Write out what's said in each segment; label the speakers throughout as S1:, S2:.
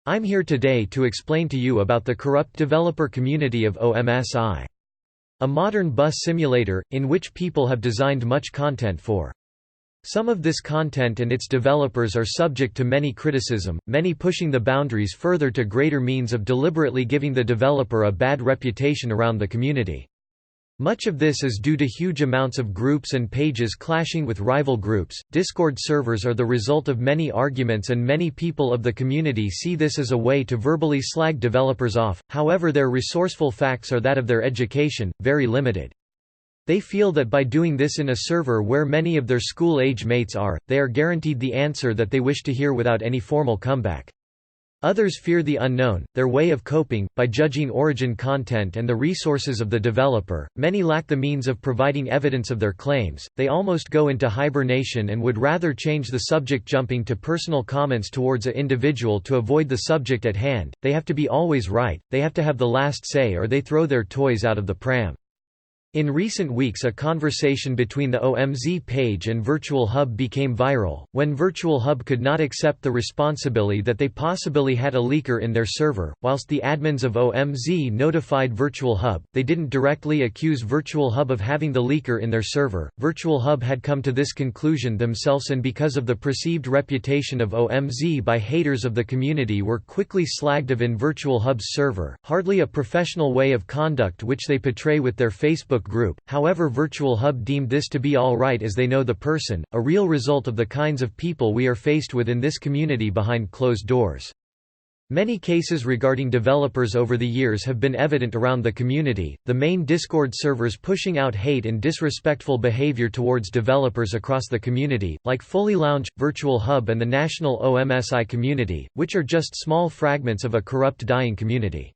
S1: I'm here today to explain to you about the corrupt developer community of OMSI. A modern bus simulator, in which people have designed much content for. Some of this content and its developers are subject to many criticism, many pushing the boundaries further to greater means of deliberately giving the developer a bad reputation around the community. Much of this is due to huge amounts of groups and pages clashing with rival groups. Discord servers are the result of many arguments, and many people of the community see this as a way to verbally slag developers off. However, their resourceful facts are that of their education, very limited. They feel that by doing this in a server where many of their school-age mates are, they are guaranteed the answer that they wish to hear without any formal comeback. Others fear the unknown, their way of coping, by judging origin content and the resources of the developer. Many lack the means of providing evidence of their claims, they almost go into hibernation and would rather change the subject, jumping to personal comments towards an individual to avoid the subject at hand. They have to be always right, they have to have the last say, or they throw their toys out of the pram. In recent weeks, a conversation between the OMZ page and Virtual Hub became viral, when Virtual Hub could not accept the responsibility that they possibly had a leaker in their server. Whilst the admins of OMZ notified Virtual Hub, they didn't directly accuse Virtual Hub of having the leaker in their server. Virtual Hub had come to this conclusion themselves, and because of the perceived reputation of OMZ by haters of the community, were quickly slagged of in Virtual Hub's server. Hardly a professional way of conduct which they portray with their Facebook group. However, Virtual Hub deemed this to be all right, as they know the person, a real result of the kinds of people we are faced with in this community behind closed doors. Many cases regarding developers over the years have been evident around the community, the main Discord servers pushing out hate and disrespectful behavior towards developers across the community, like Fully Lounge, Virtual Hub and the national OMSI community, which are just small fragments of a corrupt, dying community.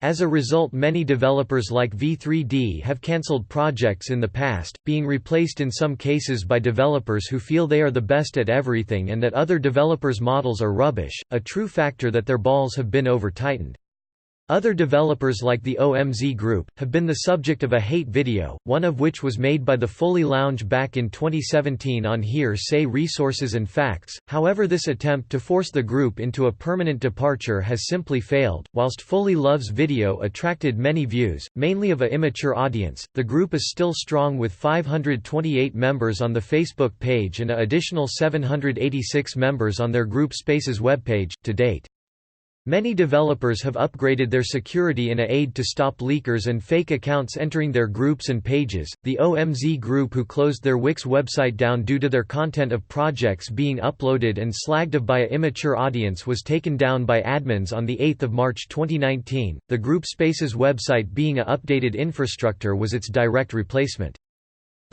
S1: As a result, many developers like V3D have cancelled projects in the past, being replaced in some cases by developers who feel they are the best at everything and that other developers' models are rubbish, a true factor that their balls have been over-tightened. Other developers like the OMZ group, have been the subject of a hate video, one of which was made by the Fully Lounge back in 2017 on hearsay resources and facts. However, this attempt to force the group into a permanent departure has simply failed. Whilst Fully Love's video attracted many views, mainly of an immature audience, the group is still strong with 528 members on the Facebook page and an additional 786 members on their group Spaces webpage, to date. Many developers have upgraded their security in an aid to stop leakers and fake accounts entering their groups and pages. The OMZ group, who closed their Wix website down due to their content of projects being uploaded and slagged of by an immature audience, was taken down by admins on the 8th of March 2019. The group Spaces website, being an updated infrastructure, was its direct replacement.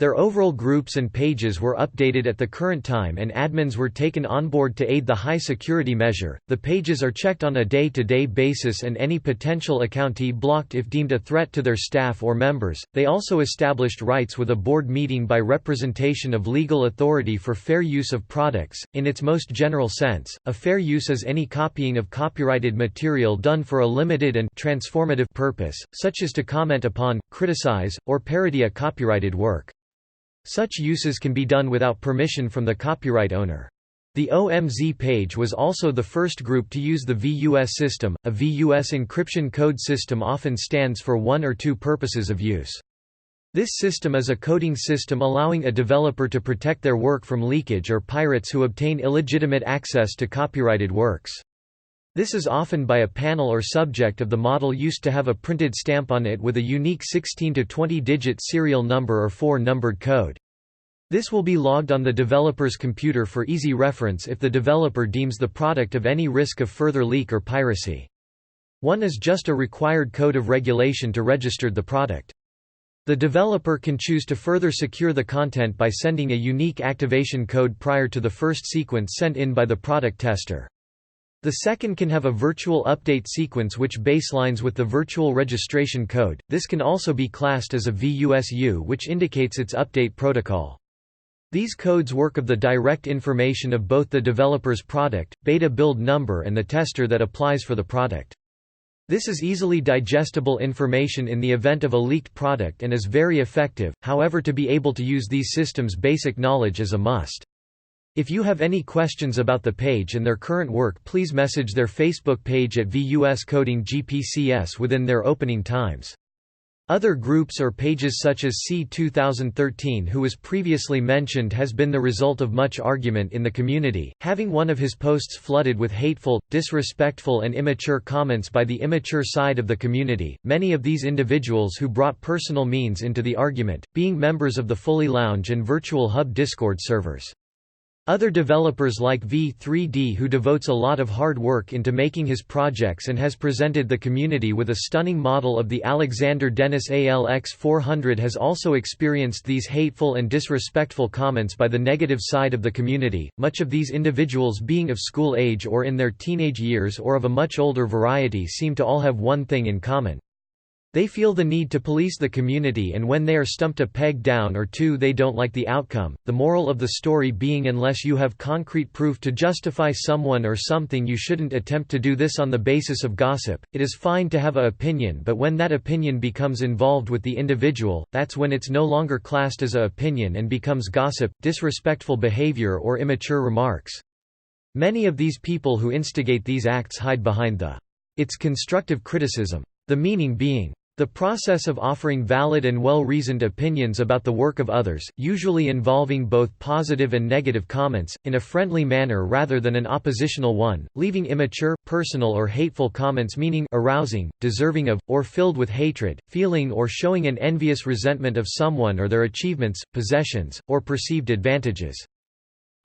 S1: Their overall groups and pages were updated at the current time, and admins were taken on board to aid the high security measure. The pages are checked on a day-to-day basis and any potential accountee blocked if deemed a threat to their staff or members. They also established rights with a board meeting by representation of legal authority for fair use of products. In its most general sense, a fair use is any copying of copyrighted material done for a limited and transformative purpose, such as to comment upon, criticize, or parody a copyrighted work. Such uses can be done without permission from the copyright owner. The OMZ page was also the first group to use the VUS system. A VUS encryption code system often stands for one or two purposes of use. This system is a coding system allowing a developer to protect their work from leakage or pirates who obtain illegitimate access to copyrighted works. This is often by a panel or subject of the model used to have a printed stamp on it with a unique 16 to 20-digit serial number or 4-numbered code. This will be logged on the developer's computer for easy reference if the developer deems the product of any risk of further leak or piracy. One is just a required code of regulation to register the product. The developer can choose to further secure the content by sending a unique activation code prior to the first sequence sent in by the product tester. The second can have a virtual update sequence which baselines with the virtual registration code. This can also be classed as a VUSU, which indicates its update protocol. These codes work of the direct information of both the developer's product, beta build number, and the tester that applies for the product. This is easily digestible information in the event of a leaked product and is very effective. However, to be able to use these systems, basic knowledge is a must. If you have any questions about the page and their current work, please message their Facebook page at VUS Coding GPCS within their opening times. Other groups or pages such as C 2013, who was previously mentioned, has been the result of much argument in the community, having one of his posts flooded with hateful, disrespectful and immature comments by the immature side of the community, many of these individuals who brought personal means into the argument, being members of the Fully Lounge and Virtual Hub Discord servers. Other developers like V3D, who devotes a lot of hard work into making his projects and has presented the community with a stunning model of the Alexander Dennis ALX 400, has also experienced these hateful and disrespectful comments by the negative side of the community, much of these individuals being of school age or in their teenage years or of a much older variety, seem to all have one thing in common. They feel the need to police the community, and when they are stumped a peg down or two, they don't like the outcome. The moral of the story being, unless you have concrete proof to justify someone or something, you shouldn't attempt to do this on the basis of gossip. It is fine to have an opinion, but when that opinion becomes involved with the individual, that's when it's no longer classed as an opinion and becomes gossip, disrespectful behavior or immature remarks. Many of these people who instigate these acts hide behind it's constructive criticism. The meaning being the process of offering valid and well-reasoned opinions about the work of others, usually involving both positive and negative comments, in a friendly manner rather than an oppositional one, leaving immature, personal or hateful comments meaning arousing, deserving of, or filled with hatred, feeling or showing an envious resentment of someone or their achievements, possessions, or perceived advantages.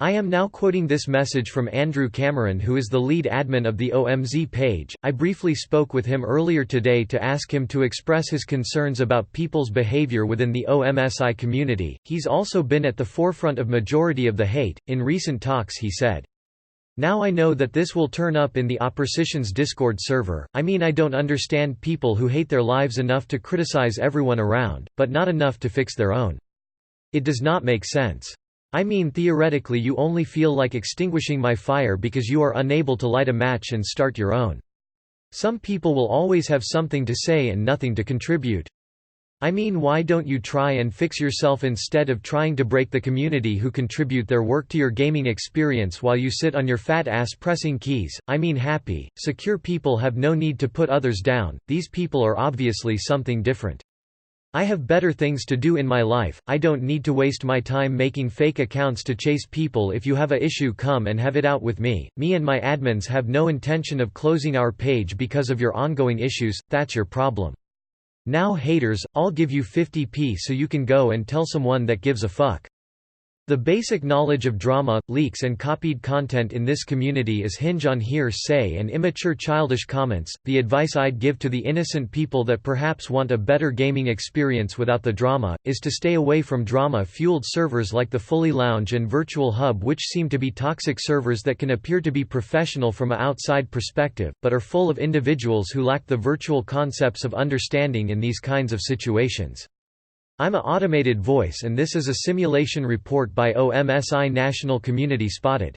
S1: I am now quoting this message from Andrew Cameron, who is the lead admin of the OMZ page. I briefly spoke with him earlier today to ask him to express his concerns about people's behavior within the OMSI community. He's also been at the forefront of majority of the hate. In recent talks he said, "Now I know that this will turn up in the opposition's Discord server. I mean, I don't understand people who hate their lives enough to criticize everyone around, but not enough to fix their own. It does not make sense. I mean, theoretically you only feel like extinguishing my fire because you are unable to light a match and start your own. Some people will always have something to say and nothing to contribute. I mean, why don't you try and fix yourself instead of trying to break the community who contribute their work to your gaming experience while you sit on your fat ass pressing keys? I mean, happy, secure people have no need to put others down. These people are obviously something different. I have better things to do in my life. I don't need to waste my time making fake accounts to chase people. If you have a issue, come and have it out with me. Me and my admins have no intention of closing our page because of your ongoing issues. That's your problem. Now haters, I'll give you 50p so you can go and tell someone that gives a fuck." The basic knowledge of drama, leaks and copied content in this community is hinge on hearsay and immature childish comments. The advice I'd give to the innocent people that perhaps want a better gaming experience without the drama, is to stay away from drama-fueled servers like the Fully Lounge and Virtual Hub, which seem to be toxic servers that can appear to be professional from an outside perspective, but are full of individuals who lack the virtual concepts of understanding in these kinds of situations. I'm an automated voice, and this is a simulation report by OMSI National Community Spotted.